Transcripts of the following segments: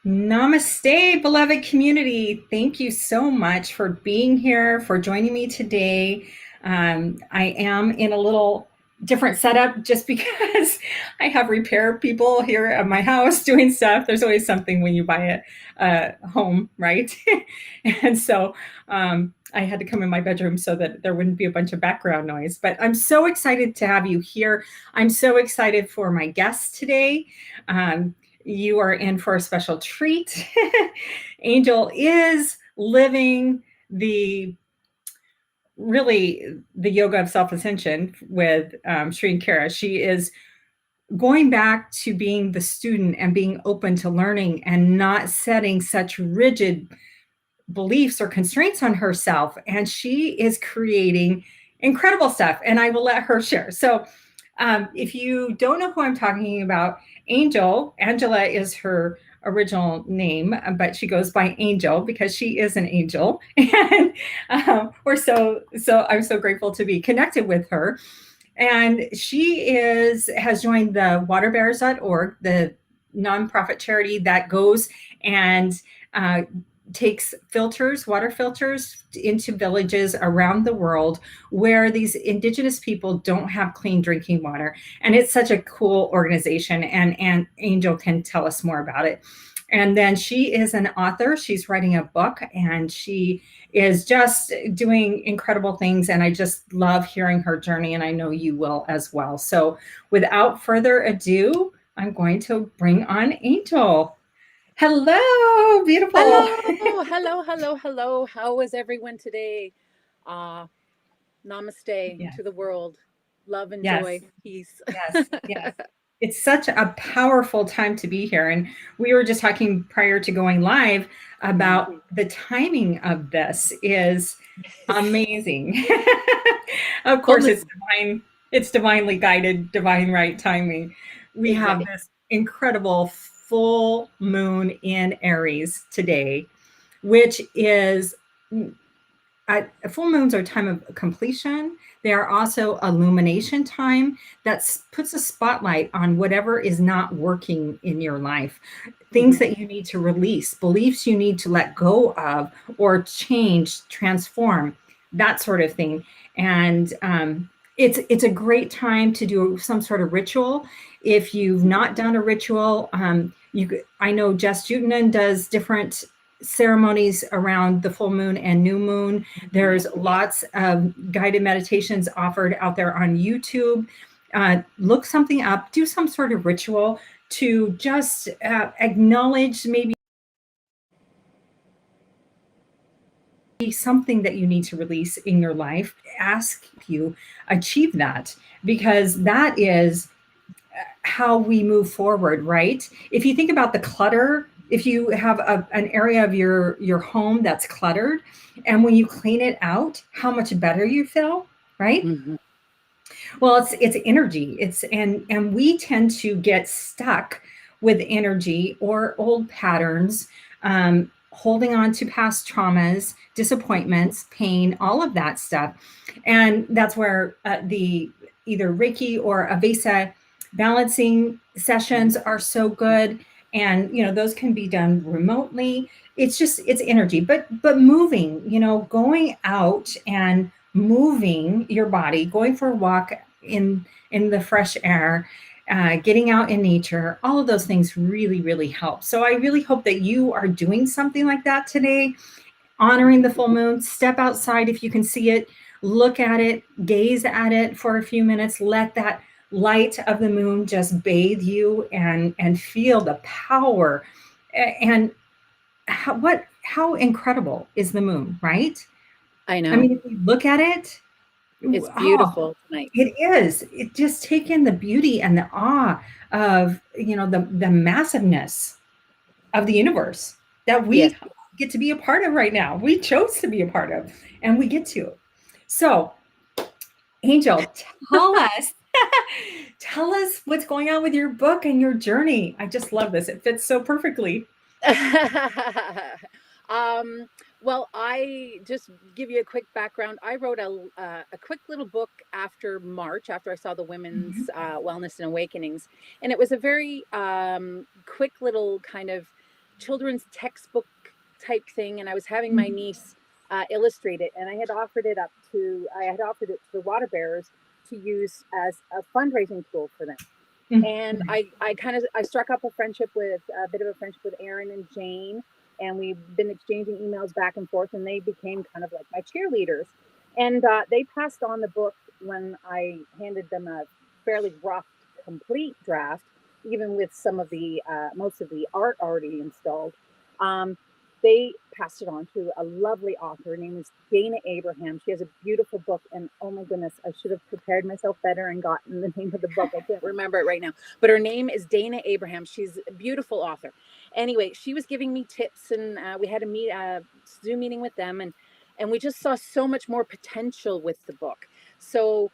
Namaste, beloved community. Thank you so much for being here, for joining me today. I am in a little different setup just because I have repair people here at my house doing stuff. There's always something when you buy a home, right? And so I had to come in my bedroom so that there wouldn't be a bunch of background noise. But I'm so excited to have you here. I'm so excited for my guests today. You are in for a special treat. Angel is living the the yoga of self-ascension with Sri and Kara. She is going back to being the student and being open to learning and not setting such rigid beliefs or constraints on herself. And she is creating incredible stuff. And I will let her share. So if you don't know who I'm talking about, Angela is her original name, but she goes by Angel because she is an angel. And I'm so grateful to be connected with her. And she has joined the waterbears.org, the nonprofit charity that goes and uh, takes water filters into villages around the world where these indigenous people don't have clean drinking water. And it's such a cool organization. And Angel can tell us more about it. And then she is an author. She's writing a book and she is just doing incredible things. And I just love hearing her journey. And I know you will as well. So without further ado, I'm going to bring on Angel. Hello, beautiful. Hello. How is everyone today? Uh, Namaste Yes, to the world. Love and yes, joy, peace. yes. It's such a powerful time to be here. And we were just talking prior to going live about the timing of this is amazing. Of Full course, it's moon. divine, it's divinely guided, divine right timing. We have Exactly. this incredible full moon in Aries today, which is full moons are a time of completion. They are also illumination time that puts a spotlight on whatever is not working in your life, things Mhm. that you need to release, beliefs you need to let go of or change, transform, that sort of thing. And it's a great time to do some sort of ritual. If you've not done a ritual, I know Jess Jutenan does different ceremonies around the full moon and new moon. There's lots of guided meditations offered out there on YouTube. Look something up, do some sort of ritual to just acknowledge maybe something that you need to release in your life. Ask if you achieve that, because that is how we move forward, right? If you think about the clutter, if you have an area of your home that's cluttered, and when you clean it out, how much better you feel, right? Mhm. Well, it's energy. And we tend to get stuck with energy or old patterns, holding on to past traumas, disappointments, pain, all of that stuff. And that's where the either Reiki or Avesa balancing sessions are so good. And those can be done remotely. It's energy, but moving, going out and moving your body, going for a walk in the fresh air, getting out in nature, all of those things really help. So I really hope that you are doing something like that today, honoring the full moon. Step outside if you can see it, look at it, gaze at it for a few minutes, let that light of the moon just bathe you and feel the power. And how incredible is the moon, right? I I know. mean, if you look at it, It's oh, beautiful tonight. it is. It just take in the beauty and the awe of the massiveness of the universe that Yes. we get to be a part of right now. We chose to be a part of, and we get to. So, Angel, tell us, tell us what's going on with your book and your journey. I just love this. It fits so perfectly. um, well, I just give you a quick background. I wrote a quick little book after March, after I saw the Mhm. Women's Wellness and Awakenings, and it was a very quick little kind of children's textbook type thing, and I was having my niece illustrate it, and I had offered it to the water bearers to use as a fundraising tool for them. And I struck up a bit of a friendship with Aaron and Jane, and we've been exchanging emails back and forth, and they became kind of like my cheerleaders. And they passed on the book when I handed them a fairly rough, complete draft, even with some of the most of the art already installed. They passed it on to a lovely author. Her name is Dawna Abraham. She has a beautiful book, and oh my goodness, I should have prepared myself better and gotten the name of the book. I can't remember it right now, but her name is Dawna Abraham. She's a beautiful author. Anyway, she was giving me tips, and we had a Zoom meeting with them, and we just saw so much more potential with the book. So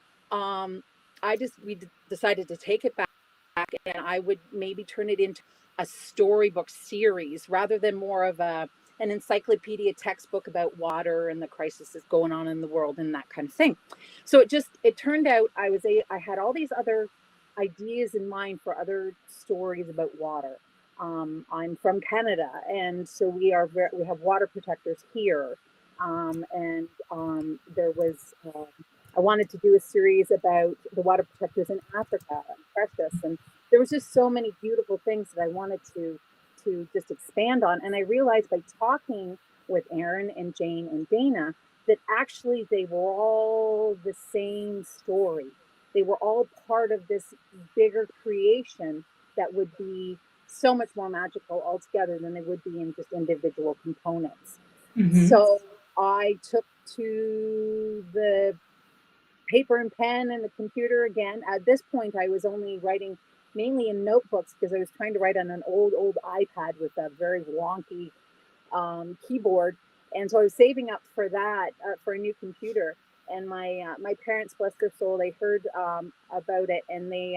we decided to take it back, and I would maybe turn it into a storybook series rather than more of an encyclopedia textbook about water and the crisis that's going on in the world and that kind of thing. So it turned out I had all these other ideas in mind for other stories about water. I'm from Canada, and so we have water protectors here. And there was I wanted to do a series about the water protectors in Africa, precious, and there was just so many beautiful things that I wanted to just expand on. And I realized by talking with Aaron and Jane and Dawna that actually they were all the same story. They were all part of this bigger creation that would be so much more magical altogether than they would be in just individual components. So I took to the paper and pen and the computer again. At this point, I was only writing mainly in notebooks because I was trying to write on an old iPad with a very wonky keyboard. And so I was saving up for that, for a new computer. And my parents, bless their soul, they heard about it, and they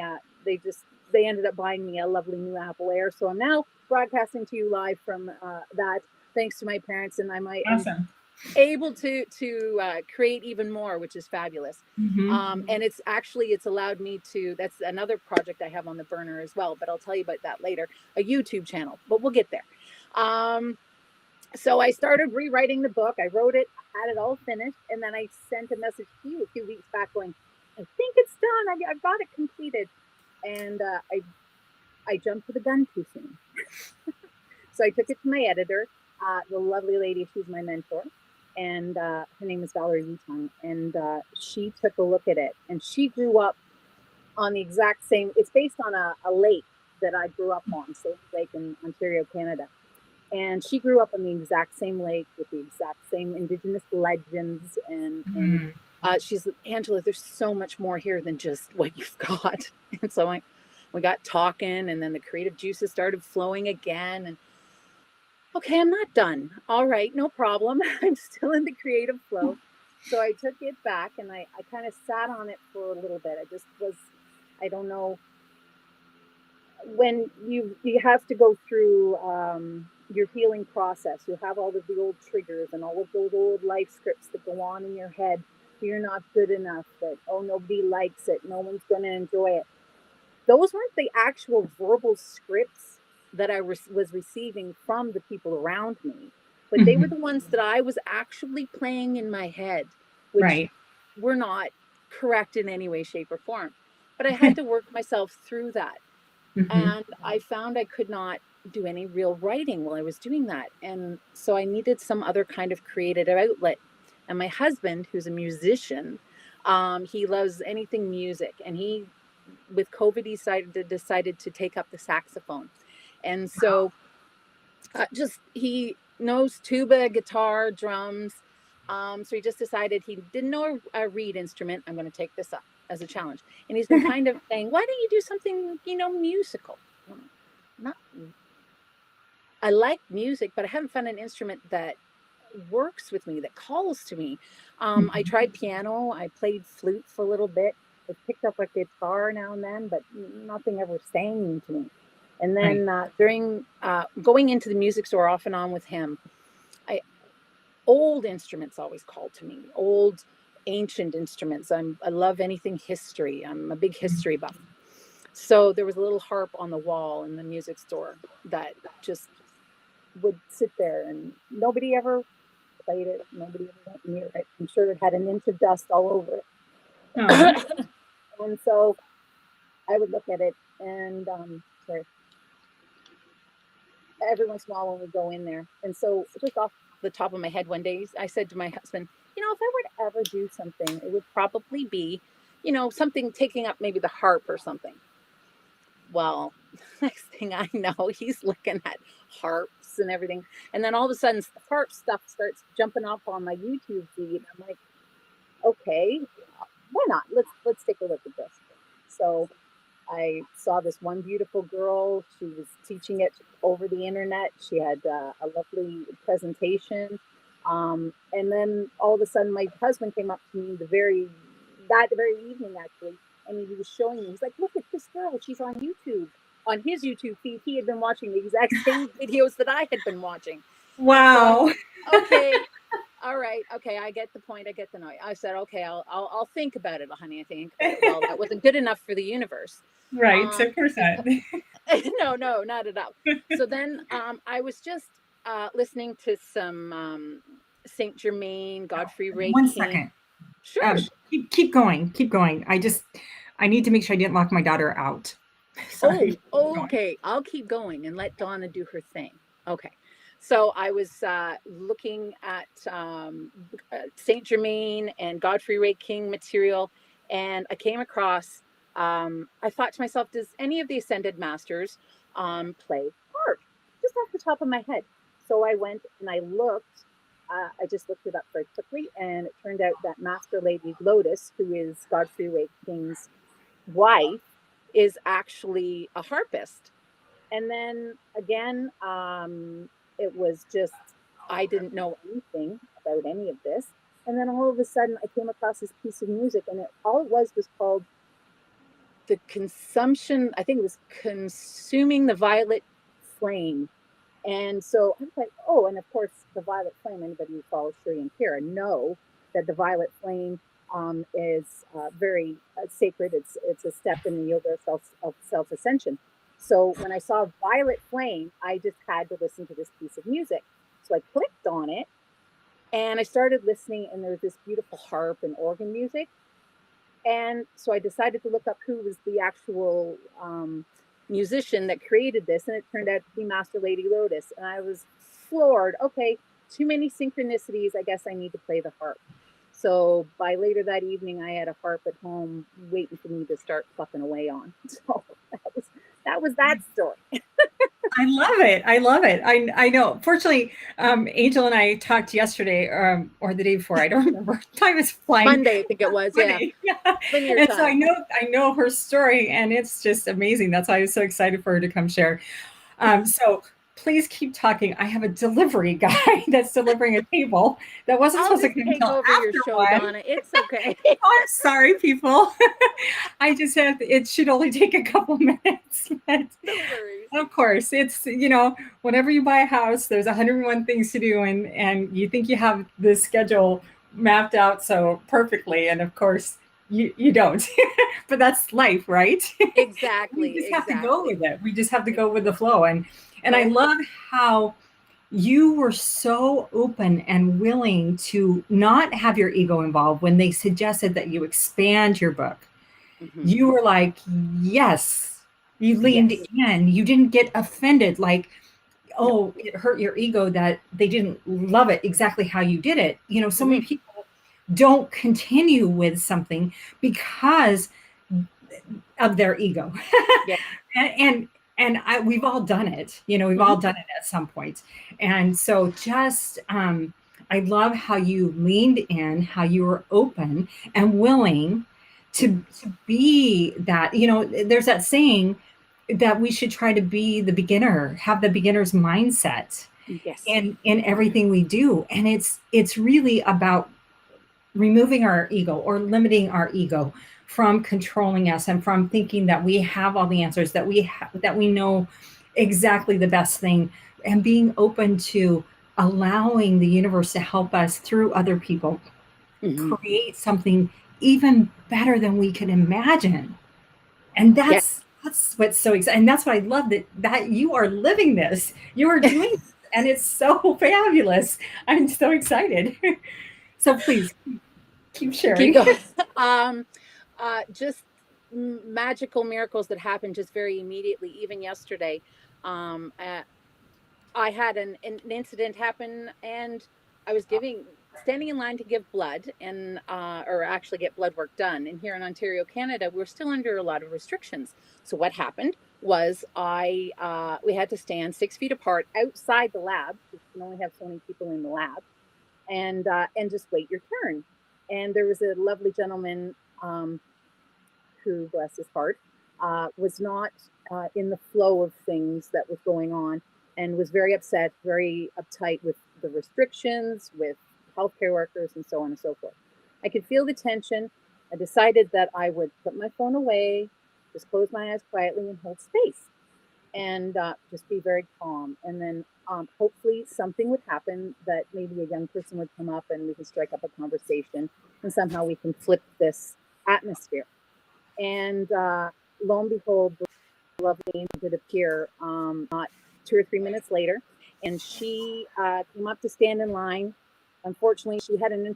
ended up buying me a lovely new Apple Air. So I'm now broadcasting to you live from that, thanks to my parents, and Awesome. able to create even more, which is fabulous. And it's allowed me to, that's another project I have on the burner as well, but I'll tell you about that later, a YouTube channel, but we'll get there. So I started rewriting the book. I wrote it, had it all finished, and then I sent a message to you a few weeks back going, I think it's done, I've got it completed. And I jumped to the gun too soon. So I took it to my editor, the lovely lady, she's my mentor, and her name is Valerie Wutong, and she took a look at it, and she grew up on the exact same, it's based on a lake that I grew up on, Silver Lake in Ontario, Canada. And she grew up on the exact same lake with the exact same Indigenous legends. And she's, Angela, there's so much more here than just what you've got. And so we got talking, and then the creative juices started flowing again. And okay, I'm not done. All right, no problem. I'm still in the creative flow. So I took it back, and I kind of sat on it for a little bit. I don't know, when you have to go through your healing process, you have all of the old triggers and all of those old life scripts that go on in your head. You're not good enough, that, oh, nobody likes it, no one's going to enjoy it. Those weren't the actual verbal scripts that I was receiving from the people around me, but they were the ones that I was actually playing in my head, which were not correct in any way, shape, or form. But I had to work myself through that. And I found I could not do any real writing while I was doing that. And so I needed some other kind of creative outlet. And my husband, who's a musician, he loves anything music. And with COVID, he decided to take up the saxophone. And so he knows tuba, guitar, drums. So he just decided he didn't know a reed instrument. I'm going to take this up as a challenge. And he's been kind of saying, why don't you do something, musical? I like music, but I haven't found an instrument that works with me, that calls to me. I tried piano. I played flute for a little bit. I picked up a guitar now and then, but nothing ever sang to me. And then during going into the music store off and on with him, old instruments always called to me, old ancient instruments. I love anything history. I'm a big history buff. So there was a little harp on the wall in the music store that just would sit there, and nobody ever played it. Nobody ever went near it. I'm sure it had an inch of dust all over Oh, it. And so I would look at it, and sorry, every once in a while when we go in there. And so just off the top of my head, one day I said to my husband, if I were to ever do something, it would probably be, something taking up maybe the harp or something. Well, next thing I know, he's looking at harps and everything. And then all of a sudden, harp stuff starts jumping up on my YouTube feed. I'm like, okay, why not? Let's take a look at this. So I saw this one beautiful girl. She was teaching it over the internet. She had a lovely presentation. And then all of a sudden, my husband came up to me the very evening, actually, and he was showing me. He's like, "Look at this girl. She's on YouTube." On his YouTube feed, he had been watching the exact same videos that I had been watching. wow. So, okay, all right, okay, I get the point. I get the note. I said, okay, I'll think about it, honey. I think about it. Well, that wasn't good enough for the universe. Right. Of course not. No, not at all. So then I was just listening to some Saint Germain, Godfrey Ray One King. second. Sure. Keep going. Keep going. I need to make sure I didn't lock my daughter out. Sorry. Oh, okay. I'll keep going and let Dawna do her thing. Okay. So I was looking at Saint Germain and Godfrey Ray King material, and I came across. I thought to myself, does any of the Ascended Masters play harp? Just off the top of my head. So I went and I looked. I just looked it up very quickly, and it turned out that Master Lady Lotus, who is Godfrey Ray King's wife, is actually a harpist. And then again, it was just, I didn't know anything about any of this. And then all of a sudden, I came across this piece of music, and all it was called the consumption. I think it was Consuming the Violet Flame. And so I was like, oh, and of course, the violet flame, anybody who follows Shri and Kira know that the violet flame is very sacred. It's a step in the yoga of self-ascension. So when I saw violet flame, I just had to listen to this piece of music. So I clicked on it, and I started listening, and there was this beautiful harp and organ music. And so I decided to look up who was the actual musician that created this, and it turned out to be Master Lady Lotus. And I was floored. Okay, too many synchronicities. I guess I need to play the harp. So by later that evening, I had a harp at home waiting for me to start plucking away on. So that was that story. I love it. I love it. I know. Fortunately, Angel and I talked yesterday or the day before. I don't remember. Time is flying. Monday, I think it was. Monday. Yeah. And so I know her story, and it's just amazing. That's why I was so excited for her to come share. So please keep talking. I have a delivery guy that's delivering a table that wasn't supposed to come until over after your show, one. Dawna. It's okay. Oh, I'm sorry, people. I just have, it should only take a couple minutes. But no worries. Of course, it's, whenever you buy a house, there's 101 things to do, and you think you have the schedule mapped out so perfectly, and of course you don't. But that's life, right? Exactly. We just have to go with it. We just have to go with the flow. And I love how you were so open and willing to not have your ego involved when they suggested that you expand your book. Mm-hmm. You were like, yes. You leaned in. You didn't get offended like, oh, it hurt your ego that they didn't love it exactly how you did it. So many people don't continue with something because of their ego. And we've all done it. We've all done it at some point. And so just, I love how you leaned in, how you were open and willing to be that. There's that saying that we should try to be the beginner, have the beginner's mindset in everything we do. And it's really about removing our ego or limiting our ego from controlling us and from thinking that we have all the answers, that we know exactly the best thing, and being open to allowing the universe to help us through other people create something even better than we can imagine. And that's what's so exciting. And that's what I love, that you are living this. You are doing this and it's so fabulous. I'm so excited. So please keep Keep sharing. going. Just magical miracles that happen just very immediately. Even yesterday, um, uh, I had an incident happen, and I was standing in line to give blood, and or actually get blood work done. And here in Ontario, Canada, we're still under a lot of restrictions. So what happened was we had to stand 6 feet apart outside the lab. You can only have so many people in the lab, and just wait your turn. And there was a lovely gentleman, who, bless his heart, was not in the flow of things that was going on, and was very upset, very uptight with the restrictions, with healthcare workers, and so on and so forth. I could feel the tension. I decided that I would put my phone away, just close my eyes quietly, and hold space, and just be very calm. And then hopefully something would happen, that maybe a young person would come up and we can strike up a conversation, and somehow we can flip this atmosphere. And lo and behold, the lovely angel did appear, not 2 or 3 minutes later. And she came up to stand in line. Unfortunately, she had an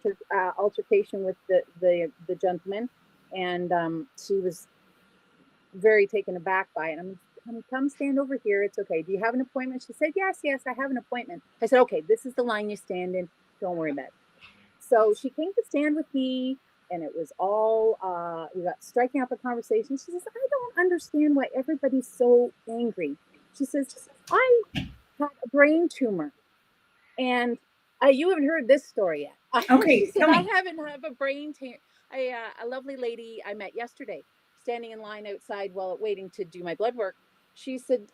altercation with the gentleman, and she was very taken aback by it. Come stand over here. It's okay. Do you have an appointment? She said, yes, I have an appointment. I said, okay, this is the line you stand in. Don't worry about it. So she came to stand with me, and it was all, we got striking up a conversation. She says, I don't understand why everybody's so angry. She says, I had a brain tumor, and you haven't heard this story yet. She Okay, said, tell I me. haven't have a brain tumor. A lovely lady I met yesterday, standing in line outside while waiting to do my blood work. She said,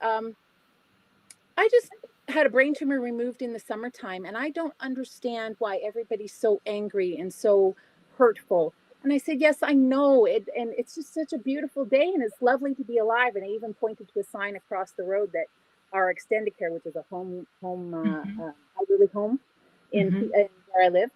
I just had a brain tumor removed in the summertime, and I don't understand why everybody's so angry and so hurtful. And I said, yes, I know it. And it's just such a beautiful day, and it's lovely to be alive. And I even pointed to a sign across the road that our extended care, which is a elderly home Mhm. in where I live,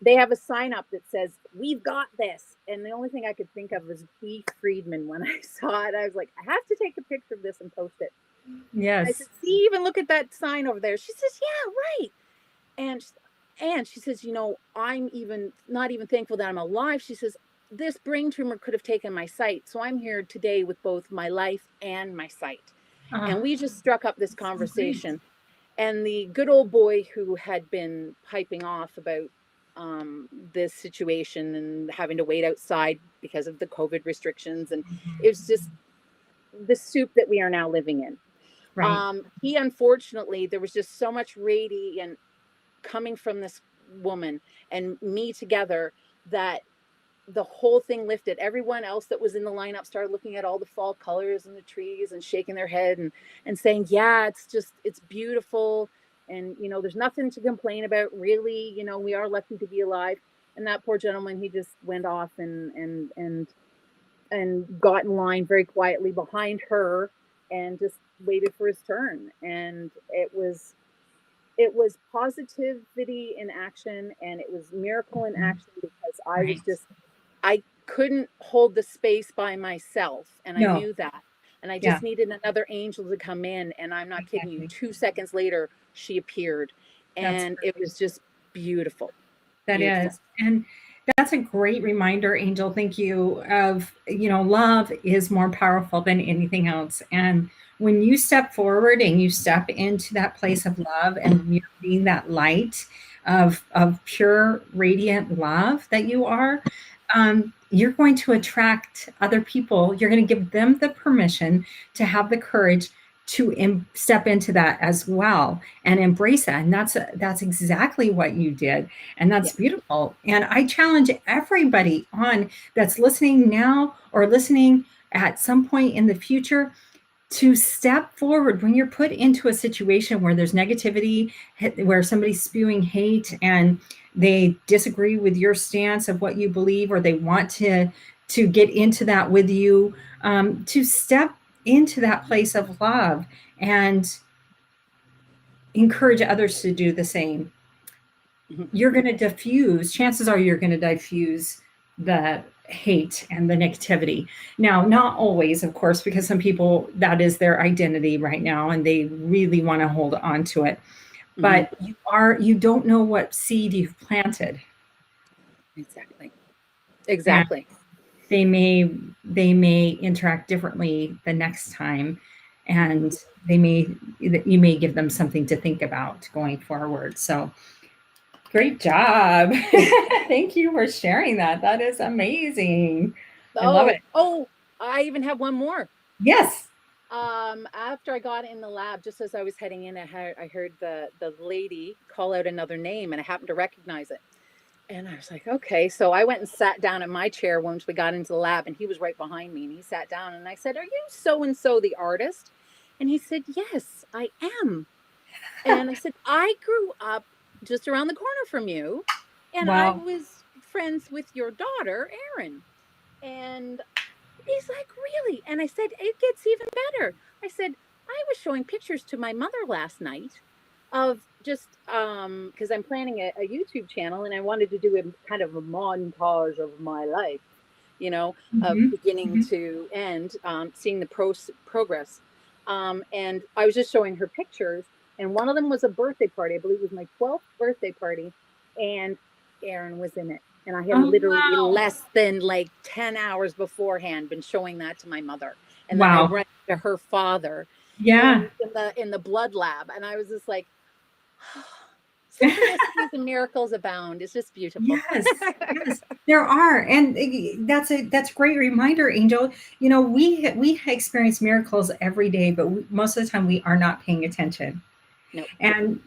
they have a sign up that says, we've got this. And the only thing I could think of was B. Friedman. When I saw it, I was like, I have to take a picture of this and post it. I said, Yes. see, even look at that sign over there. She says, yeah, right. And she says, I'm even not even thankful that I'm alive. She says, this brain tumor could have taken my sight. So I'm here today with both my life and my sight. And Ah, we just struck up this so great. conversation. And the good old boy who had been piping off about this situation and having to wait outside because of the COVID restrictions, and it was just the soup that we are now living in. Right. He, unfortunately, there was just so much radiant coming from this woman and me together, that the whole thing lifted. Everyone else that was in the lineup started looking at all the fall colors and the trees and shaking their head, and saying, yeah, it's beautiful. And, there's nothing to complain about, really. We are lucky to be alive. And that poor gentleman, he just went off and got in line very quietly behind her, and just waited for his turn. And it was positivity in action, and it was miracle in Mhm. action, because Right. I couldn't hold the space by myself, and I No. knew that. And I Yeah, just needed another angel to come in, and I'm not kidding you, exactly. 2 seconds later she appeared, That's and it great. was just beautiful. That Beautiful. is. And that's a great reminder, Angel. Thank you. Love is more powerful than anything else. And when you step forward and you step into that place of love, and you're being that light of pure, radiant love that you are, you're going to attract other people. You're going to give them the permission to have the courage to step into that as well and embrace that. And that's exactly what you did, and Yeah. that's beautiful. And I challenge everybody on that's listening now or listening at some point in the future to step forward when you're put into a situation where there's negativity, where somebody's spewing hate and they disagree with your stance of what you believe, or they want to get into that with you, to step into that place of love and encourage others to do the same. Mhm. You're going to diffuse, chances are you're going to diffuse the hate and the negativity. Now, not always, of course, because some people, that is their identity right now and they really want to hold on to it. Mm-hmm. but you don't know what seed you've planted. Exactly. And Exactly. they may interact differently the next time, and you may give them something to think about going forward. So great job. Thank you for sharing that. That is amazing. I love it. Oh, I even have one more. Yes. After I got in the lab, just as I was heading in, I heard the lady call out another name, and I happened to recognize it. And I was like, okay. So I went and sat down in my chair once we got into the lab, and he was right behind me, and he sat down, and I said, "Are you so and so the artist?" And he said, "Yes, I am." And I said, "I grew up just around the corner from you, and I Wow. was friends with your daughter, Erin." And he's like, "Really?" And I said, "It gets even better." I said, "I was showing pictures to my mother last night of just because I'm planning a YouTube channel, and I wanted to do a kind of a montage of my life, of Mhm. beginning Mhm. to end, seeing the progress. And I was just showing her pictures, and one of them was a birthday party. I believe it was my 12th birthday party, and Erin was in it. And I had Oh, literally wow. less than like 10 hours beforehand been showing that to my mother. And then I Wow. ran to her father Yeah. in the blood lab. And I was just like, synchronicities and miracles abound. It's just beautiful. Yes. Yes. There are. And that's a great reminder, Angel. We experience miracles every day, but most of the time we are not paying attention. Nope. And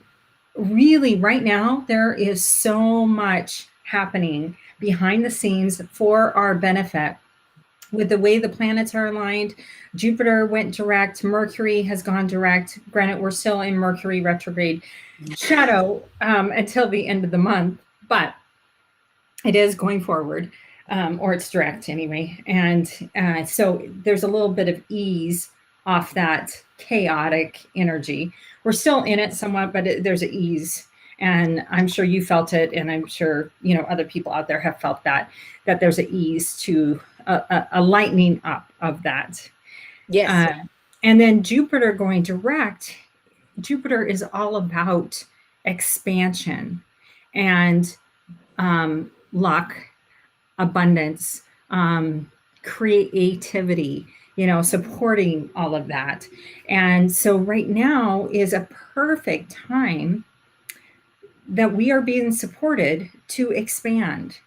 really, right now, there is so much happening behind the scenes for our benefit with the way the planets are aligned. Jupiter went direct, Mercury has gone direct. Granted, we're still in Mercury retrograde shadow until the end of the month, but it is going forward, or it's direct anyway. And so there's a little bit of ease off that chaotic energy. We're still in it somewhat, but there's an ease. And I'm sure you felt it, and I'm sure other people out there have felt that there's an ease to a lightening up of that. Yes. Uh, and then Jupiter going direct. Jupiter is all about expansion and luck, abundance, creativity, supporting all of that. And so right now is a perfect time that we are being supported to expand,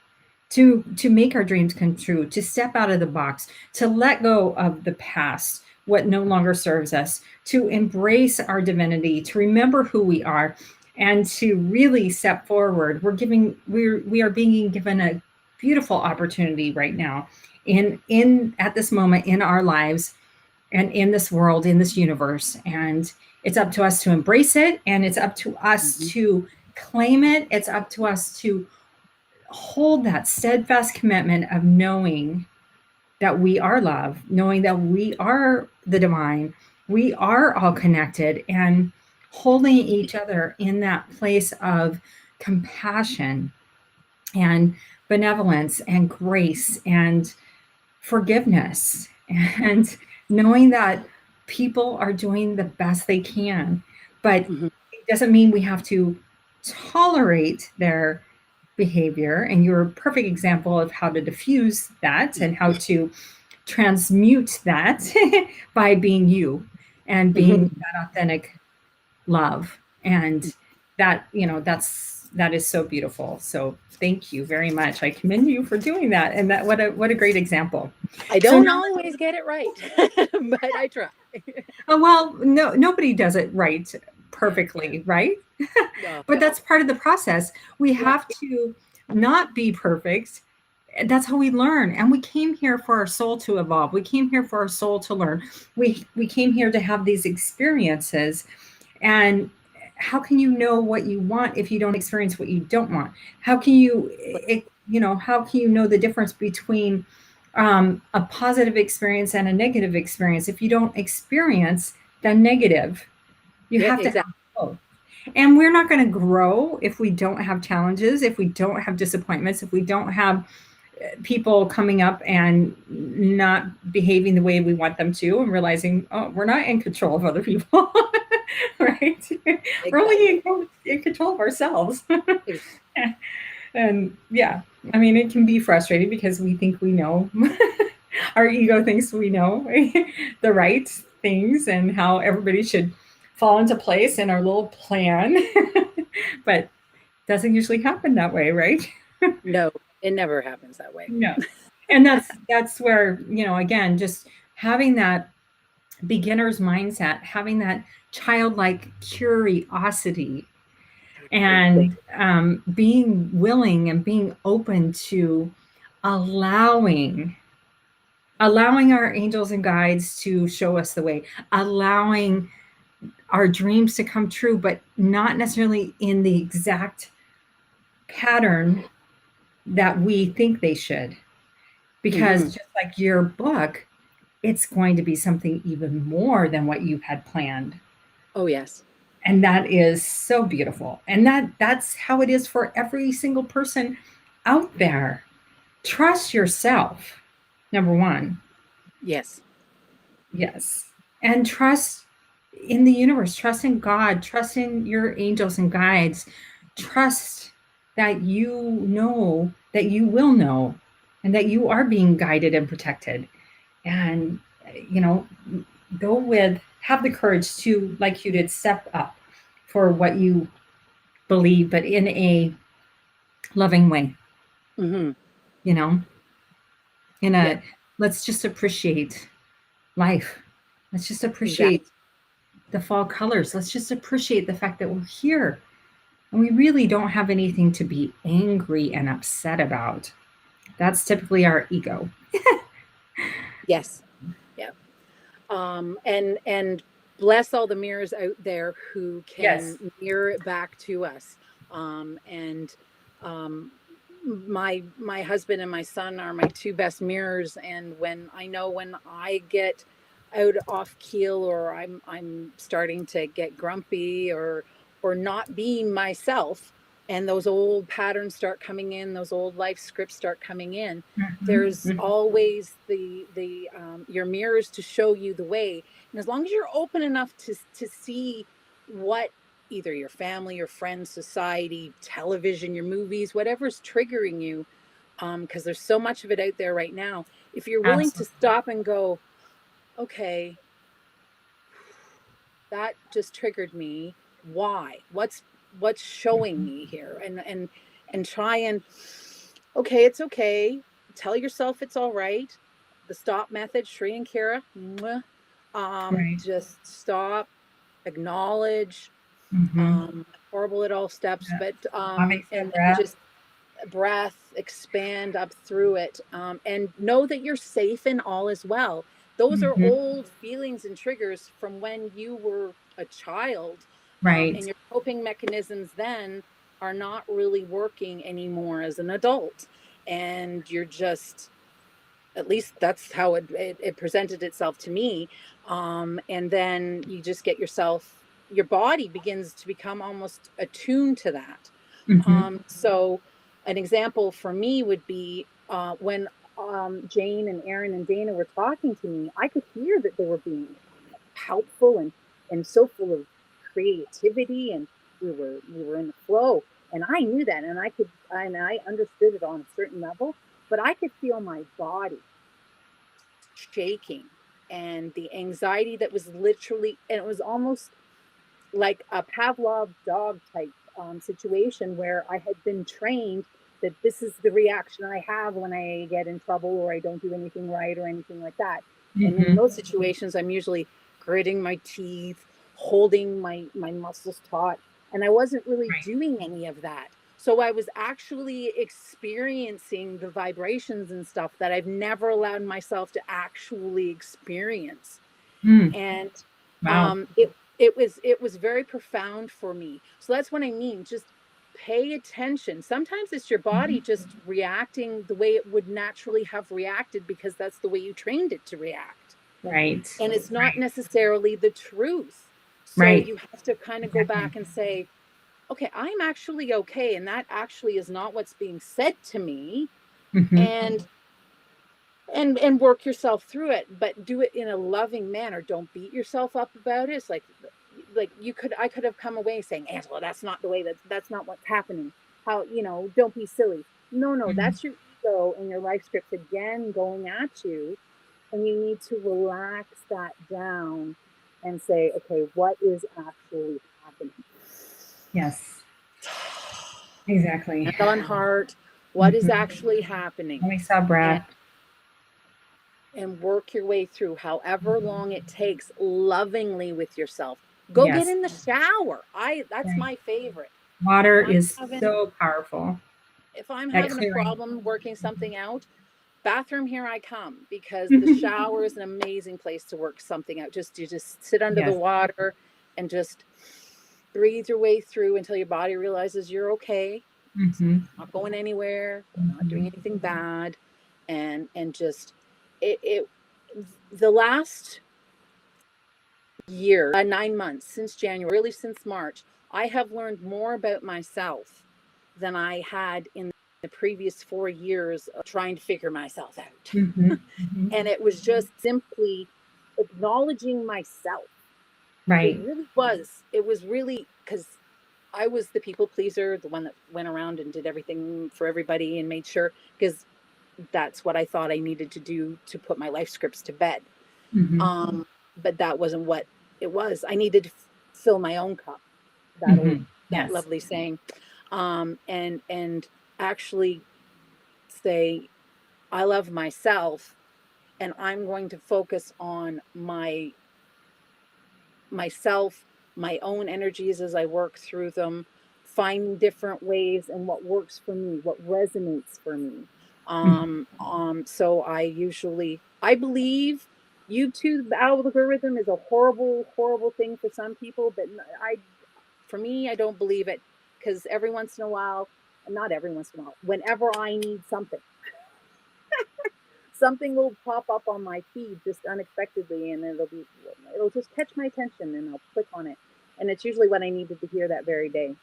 to make our dreams come true, to step out of the box, to let go of the past, what no longer serves us, to embrace our divinity, to remember who we are, and to really step forward. We are being given a beautiful opportunity right now in at this moment in our lives and in this world, in this universe. And it's up to us to embrace it, and it's up to us Mm-hmm. to claim it. It's up to us to hold that steadfast commitment of knowing that we are love, knowing that we are the divine, we are all connected, and holding each other in that place of compassion and benevolence and grace and forgiveness, and knowing that people are doing the best they can. But Mm-hmm. it doesn't mean we have to tolerate their behavior. And you're a perfect example of how to diffuse that and how to transmute that by being you and being Mm-hmm. that authentic love. And that is so beautiful. So thank you very much. I commend you for doing that. And that what a great example. I So don't now, always get it right, but I try. well, no, nobody does it right perfectly, right? No, But no. that's part of the process. We Yeah. have to not be perfect. That's how we learn. And we came here for our soul to evolve. We came here for our soul to learn. We came here to have these experiences. And how can you know what you want if you don't experience what you don't want? How can how can you know the difference between a positive experience and a negative experience if you don't experience the negative? You Yeah, have to have exactly. both. And we're not going to grow if we don't have challenges, if we don't have disappointments, if we don't have people coming up and not behaving the way we want them to, and realizing, oh, we're not in control of other people. right? We're Exactly. only in control of ourselves. And yeah, I mean, it can be frustrating because we think we know. Our ego thinks we know the right things and how everybody should fall into place in our little plan. But doesn't usually happen that way, right? No, it never happens that way. No. And that's where, again, just having that beginner's mindset, having that childlike curiosity, and being willing and being open to allowing allowing our angels and guides to show us the way, allowing our dreams to come true, but not necessarily in the exact pattern that we think they should. Because Hmm. just like your book, it's going to be something even more than what you had planned. Oh, yes. And that is so beautiful. And that's how it is for every single person out there. Trust yourself, number one. Yes. Yes. And trust in the universe, trust in God, trust in your angels and guides, trust that you know that you will know and that you are being guided and protected. And, you know, go with, have the courage to, like you did, step up for what you believe, but in a loving way, Hmm. you know, in Yeah, a, let's just appreciate life. Let's just appreciate exactly. the fall colors. Let's just appreciate the fact that we're here. And we really don't have anything to be angry and upset about. That's typically our ego. Yes. Yeah. And bless all the mirrors out there who Yes. can mirror it back to us. And um, my husband and my son are my two best mirrors. And when I know when I get out off keel, or I'm starting to get grumpy, or not being myself, and those old patterns start coming in, those old life scripts start coming in, there's Mm-hmm. always the your mirrors to show you the way. And as long as you're open enough to see what either your family, your friends, society, television, your movies, whatever's triggering you, because there's so much of it out there right now. If you're willing to Absolutely. stop and go, okay, that just triggered me. Why? What's showing Mm-hmm. me here? And try and, okay, it's okay. Tell yourself it's all right. The stop method, Shri and Kira. Right. Just stop, acknowledge, Mm-hmm. horrible at all steps, Yeah. but Having some and then breath. just breath, expand up through it, and know that you're safe in all as well. Those are Mm-hmm. old feelings and triggers from when you were a child, Right. and your coping mechanisms then are not really working anymore as an adult, and you're just, at least that's how it presented itself to me. And then you just get yourself, your body begins to become almost attuned to that. Mm-hmm. So an example for me would be when Jane and Aaron and Dana were talking to me, I could hear that they were being helpful and so full of creativity, and we were in the flow, and I knew that, and I understood it on a certain level, but I could feel my body shaking, and the anxiety that was literally, and it was almost like a Pavlov dog type situation where I had been trained that this is the reaction I have when I get in trouble or I don't do anything right or anything like that. And in Mm-hmm. those situations, I'm usually gritting my teeth, holding my muscles taut, and I wasn't really Right. doing any of that. So I was actually experiencing the vibrations and stuff that I've never allowed myself to actually experience. Mm. And Wow. it was very profound for me. So that's what I mean. Just pay attention. Sometimes it's your body Mm-hmm. just reacting the way it would naturally have reacted because that's the way you trained it to react. Right. And it's not necessarily the truth. So Right. you have to kind of go Exactly. back and say, okay, I'm actually okay. And that actually is not what's being said to me. Mm-hmm. And work yourself through it, but do it in a loving manner. Don't beat yourself up about it. It's like, like I could have come away saying, Angela, that's not the way, that's not what's happening. How, don't be silly. No, Mhm. that's your ego and your life scripts again going at you. And you need to relax that down and say, okay, what is actually happening? Yes, exactly. Hand on heart, what is Mhm. actually happening? Let me stop, And Brad. work your way through however Mhm. long it takes, lovingly with yourself. Go get Yes, in the shower. That's right. my favorite. Water If I'm is having so powerful if I'm at having a clearing. problem working something out, bathroom, here I come, because the Mhm. shower is an amazing place to work something out. You just sit under the Yes. water and just breathe your way through until your body realizes you're okay. It's Mhm. not going anywhere. We're not doing Mhm. anything bad. And just it the last year, 9 months since January, really since March, I have learned more about myself than I had in the previous 4 years of trying to figure myself out. Mhm. Mhm. And it was just simply acknowledging myself. It Right. really was. It was really because I was the people pleaser, the one that went around and did everything for everybody and made sure, because that's what I thought I needed to do to put my life scripts to bed. Mhm. But that wasn't what it was. I needed to fill my own cup. Mhm. That Yes. lovely saying, and actually say, I love myself, and I'm going to focus on myself, my own energies as I work through them, find different ways and what works for me, what resonates for me. Mhm. So I believe YouTube algorithm is a horrible, horrible thing for some people, but for me, I don't believe it, because every once in a while, not every once in a while, whenever I need something, something will pop up on my feed just unexpectedly, and it'll just catch my attention, and I'll click on it, and it's usually what I needed to hear that very day.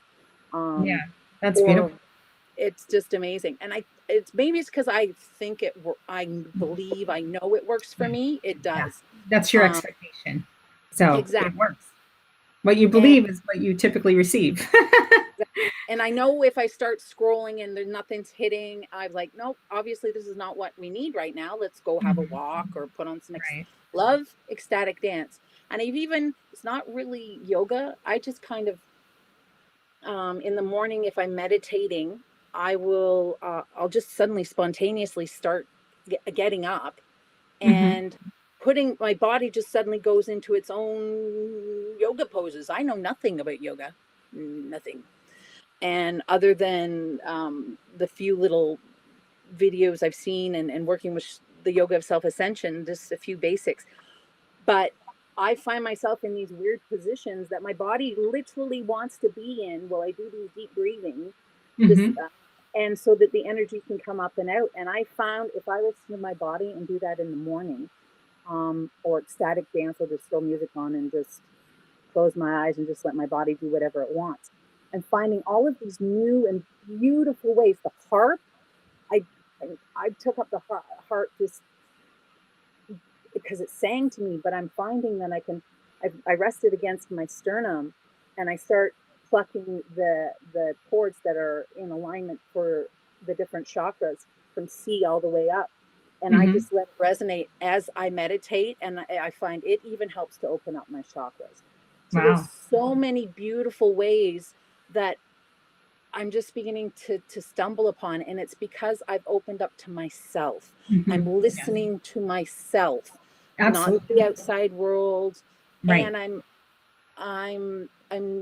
Yeah. um That's or beautiful. it's just amazing, and it's because I think I believe I know it works for Yeah. me. It Yeah. does. That's your um expectation. So it exactly. works. What you and believe is what you typically receive. and I know if I start scrolling and there's nothing's hitting, I'm like, nope, obviously this is not what we need right now. Let's go have a Mhm. walk or put on some Right. love ecstatic dance. And I've even, it's not really yoga. I just kind of, in the morning, if I'm meditating, I'll just suddenly spontaneously start getting up, Mhm. and putting my body just suddenly goes into its own yoga poses. I know nothing about yoga, nothing. And other than the few little videos I've seen, and working with the yoga of self ascension, just a few basics. But I find myself in these weird positions that my body literally wants to be in while I do these deep breathing, just Mhm. and so that the energy can come up and out. And I found if I listen to my body and do that in the morning, or ecstatic dance, or just throw music on and just close my eyes and just let my body do whatever it wants. And finding all of these new and beautiful ways. The harp, I I took up the harp just because it sang to me, but I'm finding that I rest it against my sternum, and I start plucking the chords that are in alignment for the different chakras from C all the way up. And I Mhm. just let it resonate as I meditate, and I find it even helps to open up my chakras. So there's Wow. so many beautiful ways that I'm just beginning to stumble upon, and it's because I've opened up to myself. I'm Mhm. Yes. listening to myself, not Absolutely. the outside world, Right. and I'm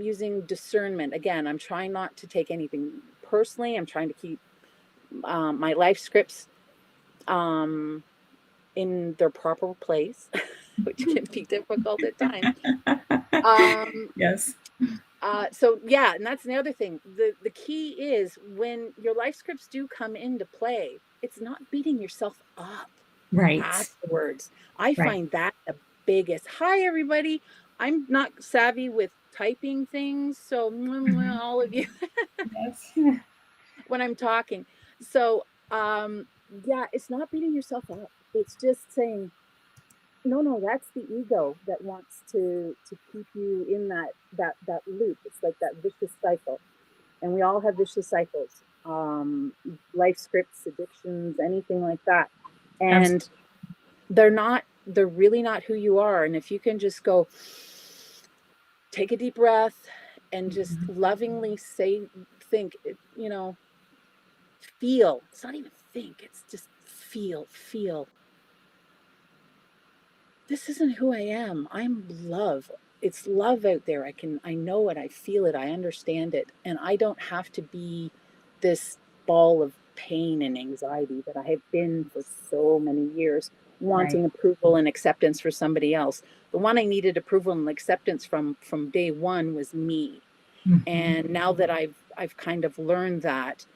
using discernment. Again, I'm trying not to take anything personally. I'm trying to keep my life scripts um, in their proper place, which can be difficult at times. Um, Yes. so yeah, and that's the other thing. The key is when your life scripts do come into play, it's not beating yourself up Right. afterwards. I Right. find that the biggest. Hi everybody. I'm not savvy with typing things, so Mhm. all of you Yes. when I'm talking. So yeah, it's not beating yourself up. It's just saying, no, that's the ego that wants to keep you in that loop. It's like that vicious cycle, and we all have vicious cycles. Life scripts, addictions, anything like that, and Absolutely. they're really not who you are. And if you can just go, take a deep breath, and just lovingly say, think, feel. It's not even think. It's just feel. This isn't who I am. I'm love. It's love out there. I know it. I feel it. I understand it. And I don't have to be this ball of pain and anxiety that I have been for so many years, Right. wanting approval and acceptance for somebody else. The one I needed approval and acceptance from day one was me. Mhm. And now that I've kind of learned that,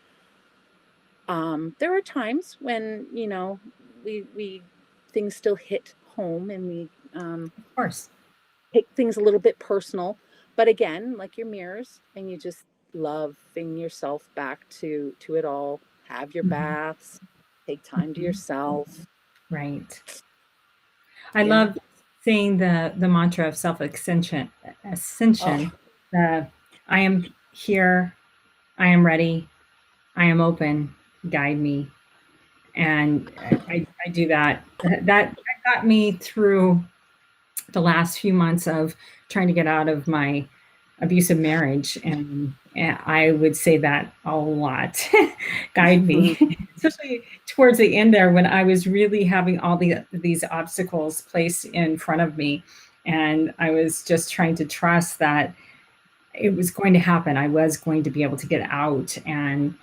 there are times when, we things still hit home, and we Of course. take things a little bit personal. But again, like your mirrors, and you just loving yourself back to it all. Have your Mhm. baths, take time to Mhm. yourself. Right. I Yeah. love saying the mantra of self-ascension. Oh, Ascension. The I am here. I am ready. I am open. Guide me. And I do that. That got me through the last few months of trying to get out of my abusive marriage, and I would say that a lot. Guide me, especially towards the end there when I was really having all these obstacles placed in front of me, and I was just trying to trust that it was going to happen. I was going to be able to get out, and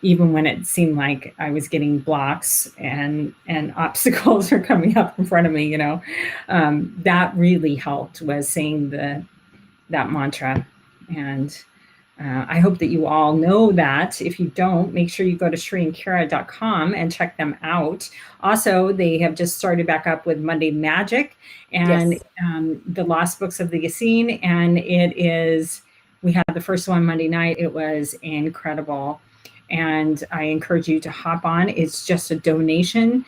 even when it seemed like I was getting blocks and obstacles were coming up in front of me, that really helped was saying the that mantra. And I hope that you all know that. If you don't, make sure you go to shreeandkara.com and check them out. Also, they have just started back up with Monday Magic and yes. the Lost Books of the Yassine. And we had the first one Monday night. It was incredible. And I encourage you to hop on. It's just a donation,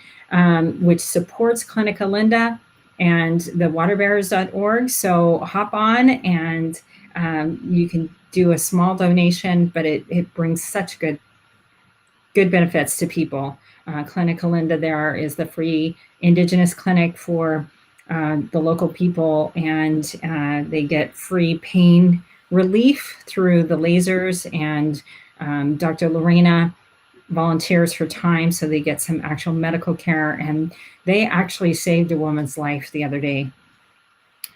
which supports Clinica Linda and the waterbearers.org. So hop on and you can do a small donation, but it brings such good benefits to people. Clinica Linda there is the free Indigenous clinic for the local people, and they get free pain relief through the lasers. And Dr. Lorena volunteers her time so they get some actual medical care. And they actually saved a woman's life the other day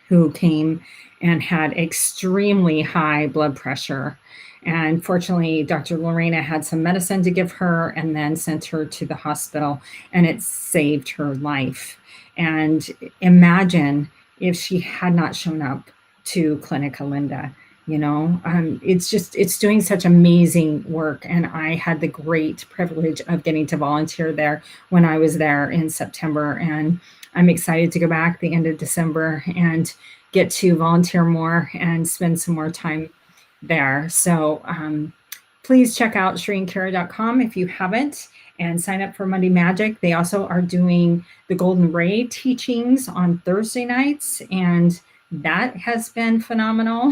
who came and had extremely high blood pressure. And fortunately, Dr. Lorena had some medicine to give her and then sent her to the hospital, and it saved her life. And imagine if she had not shown up to Clinica Linda. It's doing such amazing work. And I had the great privilege of getting to volunteer there when I was there in September. And I'm excited to go back the end of December and get to volunteer more and spend some more time there. So please check out shreeandkara.com if you haven't and sign up for Monday Magic. They also are doing the Golden Ray teachings on Thursday nights, and that has been phenomenal.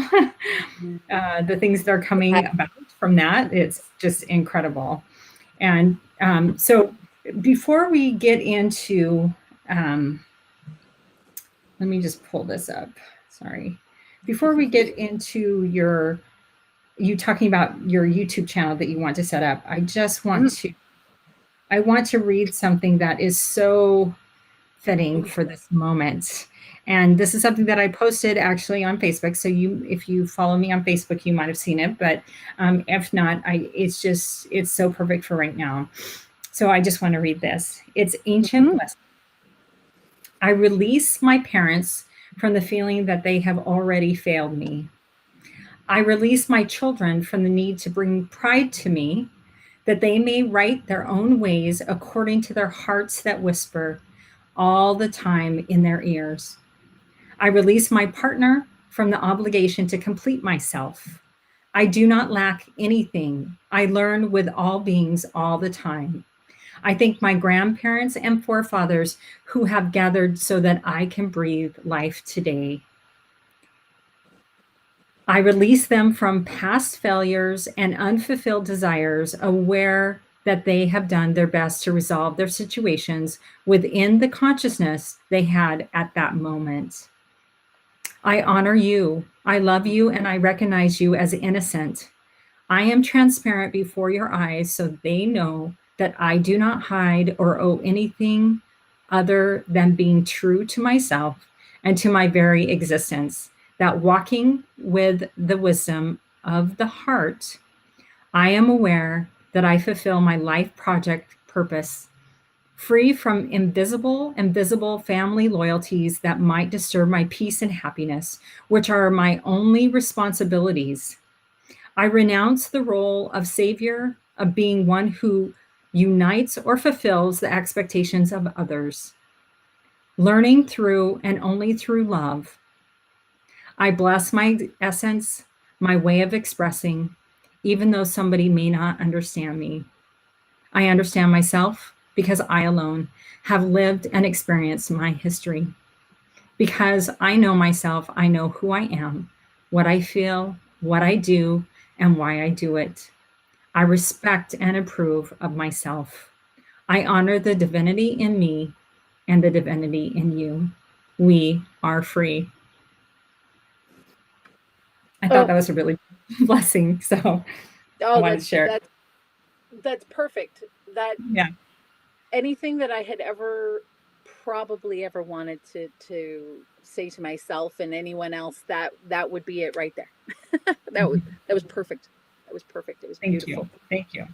The things that are coming about from that, it's just incredible. And so before we get into let me just pull this up. Sorry. Before we get into you talking about your YouTube channel that you want to set up, I want to read something that is so fitting Oh, for this moment. And this is something that I posted actually on Facebook. So if you follow me on Facebook, you might have seen it. But if not, it's so perfect for right now. So I just want to read this. It's ancient mm-hmm. blessing. I release my parents from the feeling that they have already failed me. I release my children from the need to bring pride to me, that they may write their own ways according to their hearts that whisper all the time in their ears. I release my partner from the obligation to complete myself. I do not lack anything. I learn with all beings all the time. I thank my grandparents and forefathers who have gathered so that I can breathe life today. I release them from past failures and unfulfilled desires, aware that they have done their best to resolve their situations within the consciousness they had at that moment. I honor you. I love you and I recognize you as innocent. I am transparent before your eyes so they know that I do not hide or owe anything other than being true to myself and to my very existence. That walking with the wisdom of the heart, I am aware that I fulfill my life project purpose, free from invisible family loyalties that might disturb my peace and happiness, which are my only responsibilities. I renounce the role of savior, of being one who unites or fulfills the expectations of others, learning through and only through love. I bless my essence, my way of expressing, even though somebody may not understand me. I understand myself because I alone have lived and experienced my history. Because I know myself, I know who I am, what I feel, what I do, and why I do it. I respect and approve of myself. I honor the divinity in me and the divinity in you. We are free. I thought Oh, that was a really blessing. So I oh, wanted to share it. that's perfect. That Yeah. anything that I had ever probably ever wanted to say to myself and anyone else, that would be it right there. that was Mhm. that was perfect. That was perfect. It was Thank beautiful. you. Thank you.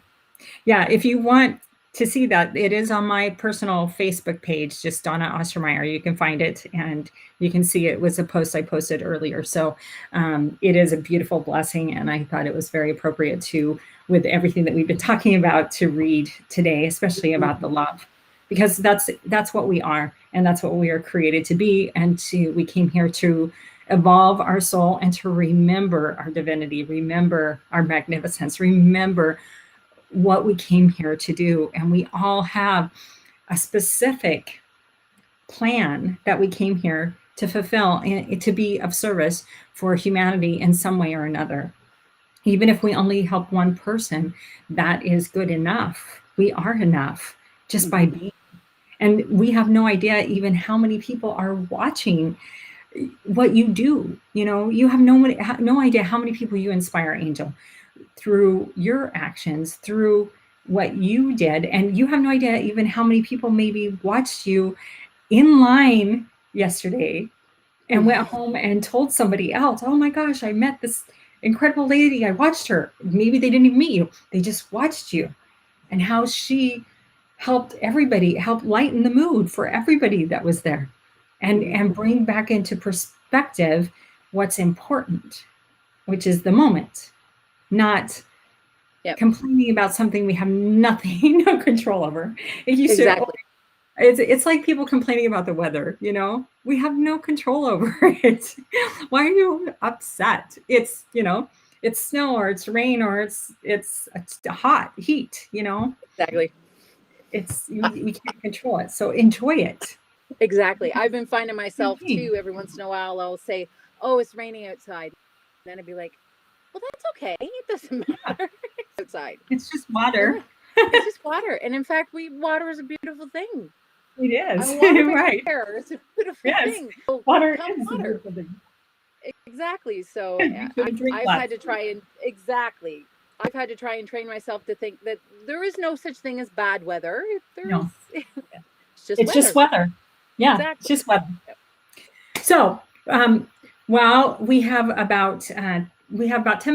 Yeah, if you want to see that, it is on my personal Facebook page, just Dawna Ostermeyer. You can find it and you can see it was a post I posted earlier. So it is a beautiful blessing. And I thought it was very appropriate to, with everything that we've been talking about, to read today, especially about the love, because that's what we are. And that's what we are created to be. And we came here to evolve our soul and to remember our divinity, remember our magnificence, remember what we came here to do. And we all have a specific plan that we came here to fulfill and to be of service for humanity in some way or another. Even if we only help one person, that is good enough. We are enough just by being. And we have no idea even how many people are watching what you do. You know, you have no idea how many people you inspire, Angel, through your actions, through what you did. And you have no idea even how many people maybe watched you in line yesterday and went home and told somebody else, oh my gosh, I met this incredible lady. I watched her. Maybe they didn't even meet you, they just watched you, and how she helped everybody, helped lighten the mood for everybody that was there, and bring back into perspective what's important, which is the moment, not Yep. complaining about something we have nothing, no control over. It used Exactly. it's like people complaining about the weather, you know? We have no control over it. Why are you upset? It's, you know, it's snow or it's rain or it's hot heat, you know? Exactly. We can't control it. So enjoy it. Exactly. I've been finding myself too, every once in a while, I'll say, oh, it's raining outside. And then I'd be like, well, that's okay. It doesn't Yeah, matter. It's outside. it's just You're water. right. It's just water. And in fact, water is a beautiful thing. It I'm a is. water Right. bear. It's a beautiful Yes. thing. So Water come is a water. beautiful thing. Exactly. So You should drink I've had lots. to try and exactly. I've had to try and train myself to think that there is no such thing as bad weather. There is. No, It's just it's just weather. weather. Yeah, it's Exactly. just weather. Yep. So, well, we have about 10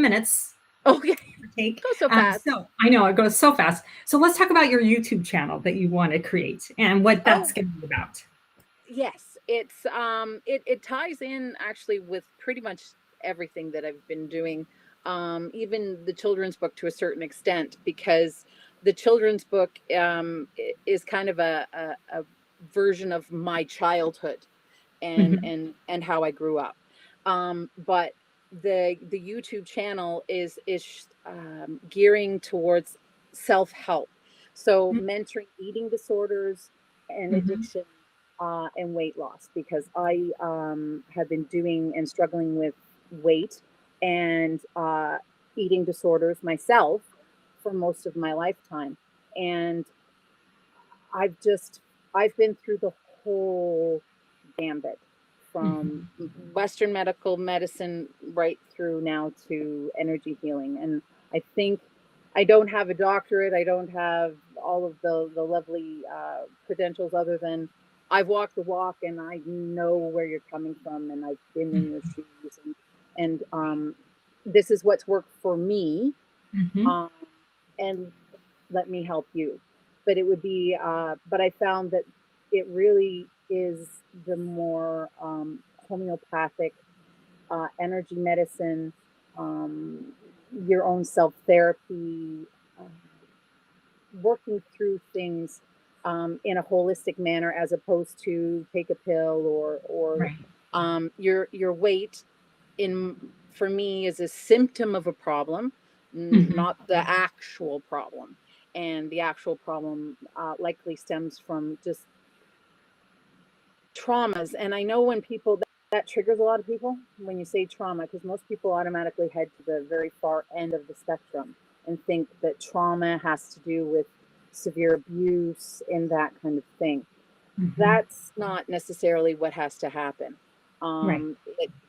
minutes Okay. to take. Go so fast. So I know it goes so fast. So let's talk about your YouTube channel that you want to create and what that's Oh, going to be about. yes. It's it ties in actually with pretty much everything that I've been doing. Even the children's book to a certain extent, because the children's book is kind of a version of my childhood Mhm. and how I grew up. But the YouTube channel is gearing towards self help. So mentoring eating disorders and Mhm. addiction and weight loss, because I have been doing and struggling with weight and eating disorders myself for most of my lifetime. And I've just I've been through the whole gambit from Mhm. Western medical medicine right through now to energy healing. And I think I don't have a doctorate. I don't have all of the lovely credentials other than I've walked the walk and I know where you're coming from and I've been in your Mhm. shoes and this is what's worked for me. Mhm. Um, and let me help you. But it would be, but I found that it really is the more homeopathic energy medicine, um, your own self therapy, working through things in a holistic manner as opposed to take a pill or Right. your weight in for me is a symptom of a problem, Mhm. not the actual problem. And the actual problem likely stems from just traumas. And I know when people that triggers a lot of people when you say trauma, because most people automatically head to the very far end of the spectrum and think that trauma has to do with severe abuse and that kind of thing. Mhm. That's not necessarily what has to happen. Right.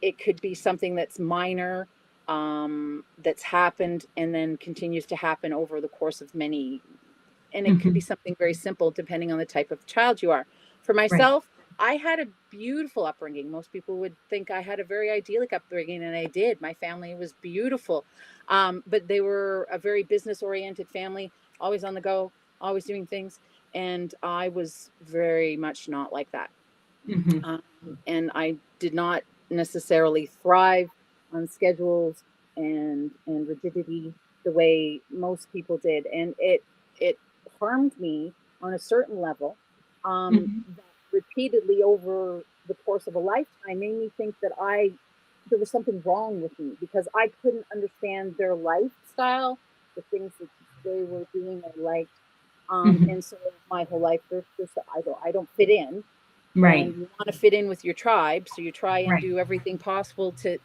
It could be something that's minor, that's happened and then continues to happen over the course of many, and it could be Mhm. something very simple depending on the type of child you are. For Right. myself, I had a beautiful upbringing. Most people would think I had a very idyllic upbringing, and I did. My family was beautiful, but they were a very business oriented family, always on the go, always doing things. And I was very much not like that. Mhm. Um, and I did not necessarily thrive on schedules and rigidity the way most people did, and it harmed me on a certain level. Mhm. That repeatedly over the course of a lifetime made me think that I there was something wrong with me because I couldn't understand their lifestyle, the things that they were doing I liked. Mhm. And so my whole life, I don't fit in, Right. and you want to fit in with your tribe, so you try and Right. do everything possible to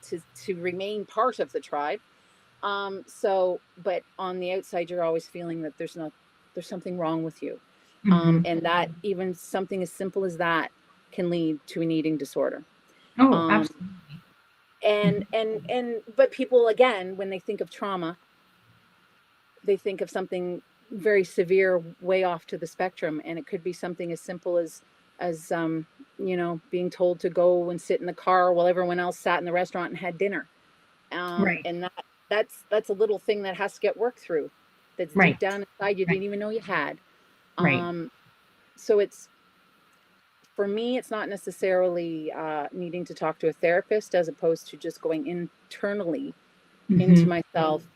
remain part of the tribe. So but on the outside you're always feeling that there's something wrong with you. Mhm. And that even something as simple as that can lead to an eating disorder. Oh, um, absolutely. and Mhm. but people, again, when they think of trauma, they think of something very severe way off to the spectrum, and it could be something as simple as being told to go and sit in the car while everyone else sat in the restaurant and had dinner. Right. And that's a little thing that has to get worked through, that's deep Right. down inside you Right. didn't even know you had. Right. um, so it's for me, it's not necessarily needing to talk to a therapist as opposed to just going internally into Mhm. myself,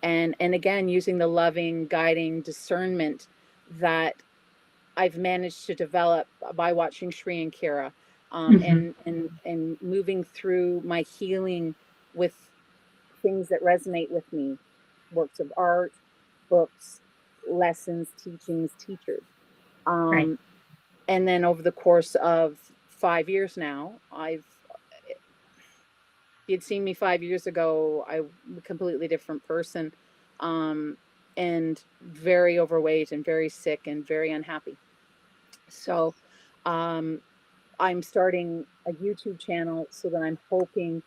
and again using the loving guiding discernment that I've managed to develop by watching Shri and Kira, Mhm. and moving through my healing with things that resonate with me, works of art, books, lessons, teachings, teachers. Right. um, and then over the course of 5 years now, if you'd seen me 5 years ago, I'm a completely different person, um, and very overweight and very sick and very unhappy. So um, I'm starting a YouTube channel so that I'm hoping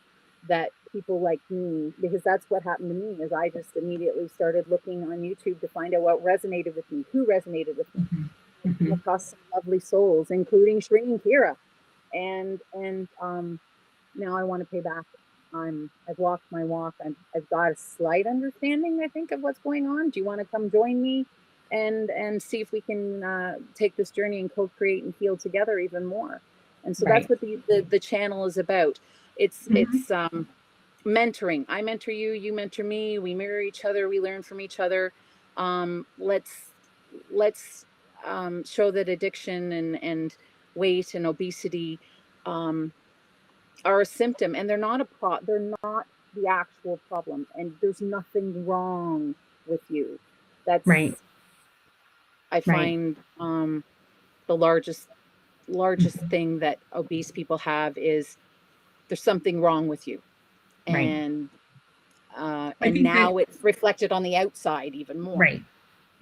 that people like me, because that's what happened to me, is I just immediately started looking on YouTube to find out what resonated with me, who resonated with me. Mhm. I came Mhm. across some lovely souls, including Shri and Kira, and now I want to pay back. I've walked my walk. I've got a slight understanding, I think, of what's going on. Do you want to come join me and see if we can take this journey and co-create and heal together even more? And so that's Right. what the channel is about. It's Mhm. it's mentoring. I mentor you, you mentor me. We mirror each other. We learn from each other. Let's show that addiction and weight and obesity um, are a symptom, and they're not the actual problem, and there's nothing wrong with you. Right. That's I Right. find the largest thing that obese people have is there's something wrong with you, Right. and I and think that, now it's reflected on the outside even more. right.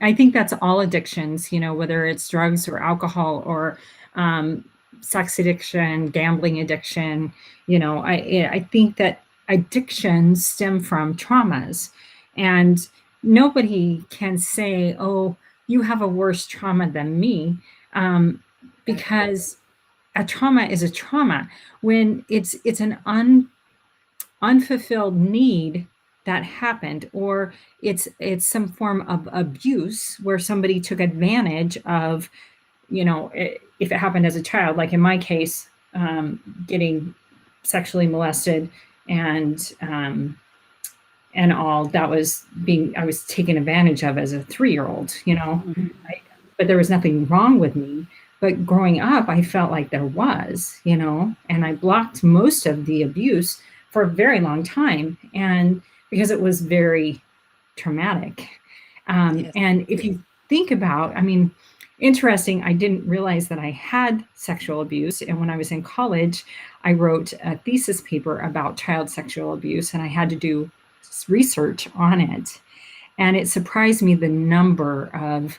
I think that's all addictions, whether it's drugs or alcohol or um, sex addiction, gambling addiction. I think that addictions stem from traumas, and nobody can say, "Oh, you have a worse trauma than me," um, Exactly. because a trauma is a trauma. When it's an unfulfilled need that happened, or it's some form of abuse where somebody took advantage of, if it happened as a child, like in my case, getting sexually molested, and all that was being I was taken advantage of as a 3-year old. Mhm. But there was nothing wrong with me. But growing up, I felt like there was, and I blocked most of the abuse for a very long time, and because it was very traumatic. Yes. And if you think about, I mean, interesting, I didn't realize that I had sexual abuse. And when I was in college, I wrote a thesis paper about child sexual abuse, and I had to do research on it. And it surprised me the number of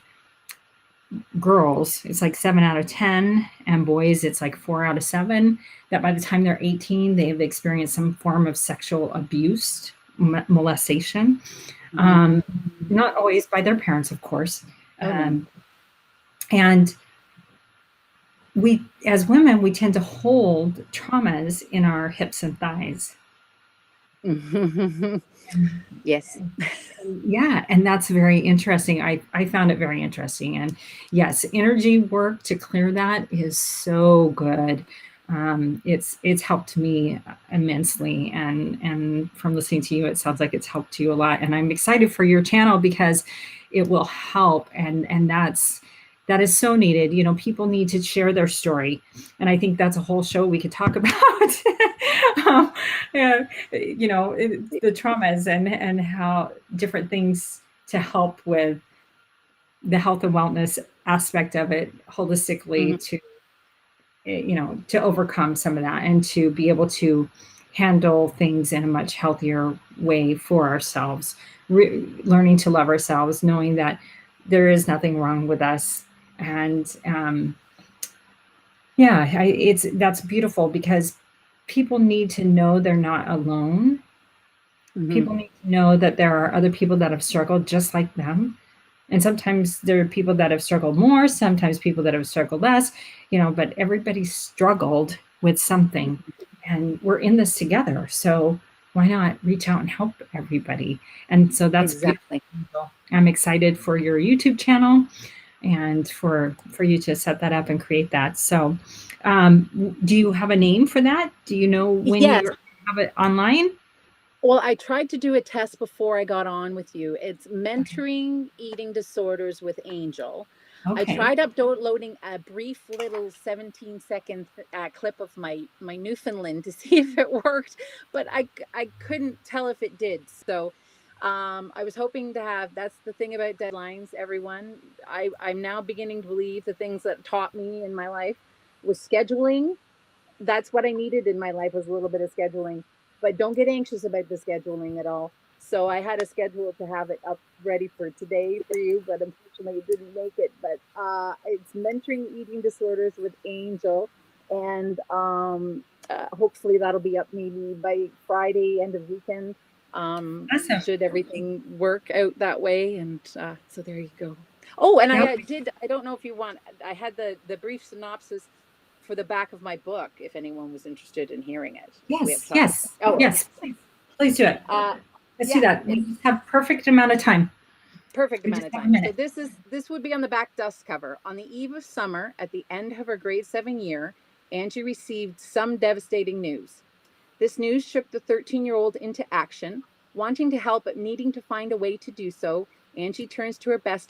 girls, it's like 7 out of 10, and boys, it's like 4 out of 7, that by the time they're 18, they've experienced some form of sexual abuse, molestation. Mhm. Um, Not always by their parents, of course. Oh no. Um, and we, as women, we tend to hold traumas in our hips and thighs. And, Yes. yeah, and that's very interesting. I found it very interesting. And yes, energy work to clear that is so good. It's helped me immensely, and from listening to you, it sounds like it's helped you a lot. And I'm excited for your channel because it will help, and that is so needed. People need to share their story, and I think that's a whole show we could talk about. um, yeah, the traumas, and how different things to help with the health and wellness aspect of it Mhm. holistically, to overcome some of that and to be able to handle things in a much healthier way for ourselves. Learning to love ourselves, knowing that there is nothing wrong with us. And yeah, it's that's beautiful, because people need to know they're not alone. Mhm. People need to know that there are other people that have struggled just like them. And sometimes there are people that have struggled more, sometimes people that have struggled less, but everybody's struggled with something. And we're in this together. So why not reach out and help everybody? And so that's Exactly. beautiful. I'm excited for your YouTube channel, and for you to set that up and create that. So do you have a name for that? Do you know when Yes. you have it online? Well, I tried to do a test before I got on with you. It's Okay. mentoring eating disorders with Angel. I Okay. tried uploading a brief little 17-second clip of my Newfoundland to see if it worked, but I couldn't tell if it did. So I was hoping to have. That's the thing about deadlines, everyone. I'm now beginning to believe the things that taught me in my life was scheduling. That's what I needed in my life, was a little bit of scheduling. But don't get anxious about the scheduling at all. So I had a schedule to have it up ready for today for you, but unfortunately it didn't make it. But it's mentoring eating disorders with Angel, and hopefully that'll be up maybe by Friday, end of weekend. Awesome. Should everything work out that way, and so there you go. Oh, and I That did. I don't know if you want. I had the brief synopsis for the back of my book, if anyone was interested in hearing it, if we have Yes, time. yes, Oh, okay. yes. Please do it. Uh, Let's do yeah, that. We it's just have perfect amount of time. perfect We amount just of have a time. So minute. this would be on the back dust cover. On the eve of summer, at the end of her grade 7 year, Angie received some devastating news. This news shook the 13-year-old into action. Wanting to help but needing to find a way to do so, Angie turns to her best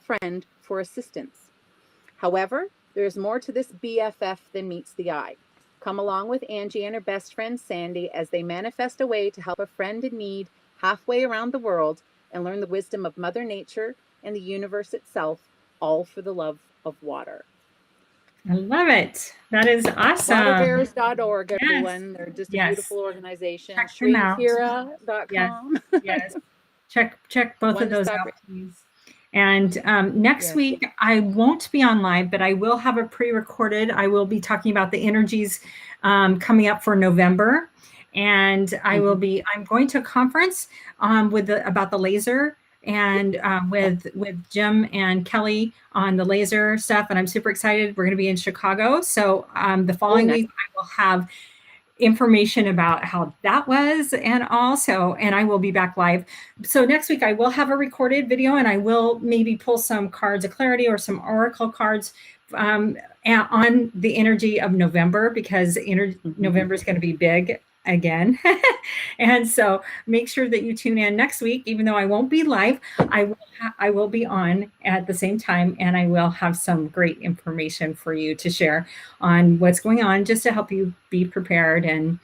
friend for assistance. However, there's more to this BFF than meets the eye. Come along with Angie and her best friend Sandy as they manifest a way to help a friend in need halfway around the world and learn the wisdom of Mother Nature and the universe itself, all for the love of water. I love it. That is awesome. Waterbears.org, Yes. everyone. They're just a Yes. beautiful organization. Check them out. Yes. Shreekira.com. Yes. Check both of One those stop. out, please. And next Yes. week, I won't be on live, but I will have a pre-recorded. I will be talking about the energies coming up for November. And I'm going to a conference about the laser, and with Jim and Kelly on the laser stuff. And I'm super excited. We're going to be in Chicago. So the following nice. week, I will have information about how that was, and I will be back live. So next week I will have a recorded video, and I will maybe pull some cards of clarity or some oracle cards on the energy of November, because November is going to be big again. And so make sure that you tune in next week. Even though I won't be live, I will be on at the same time, and I will have some great information for you to share on what's going on, just to help you be prepared, and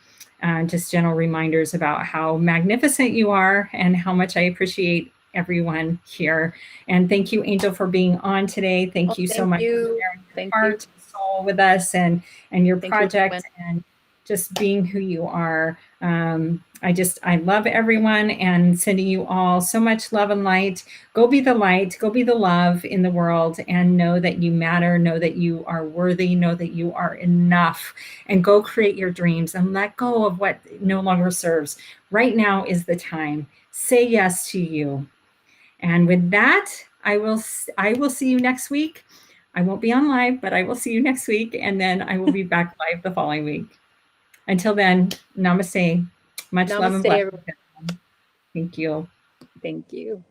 just general reminders about how magnificent you are and how much I appreciate everyone here. And thank you, Angel, for being on today. Thank you so much for sharing your heart and soul with us, and your project, and just being who you are. I love everyone, and sending you all so much love and light. Go be the light, go be the love in the world, and know that you matter, know that you are worthy, know that you are enough, and go create your dreams and let go of what no longer serves. Right now is the time. Say yes to you. And with that, I will see you next week. I won't be on live, but I will see you next week, and then I will be back live the following week. Until then, namaste. Much love and blessings. Thank you. Thank you.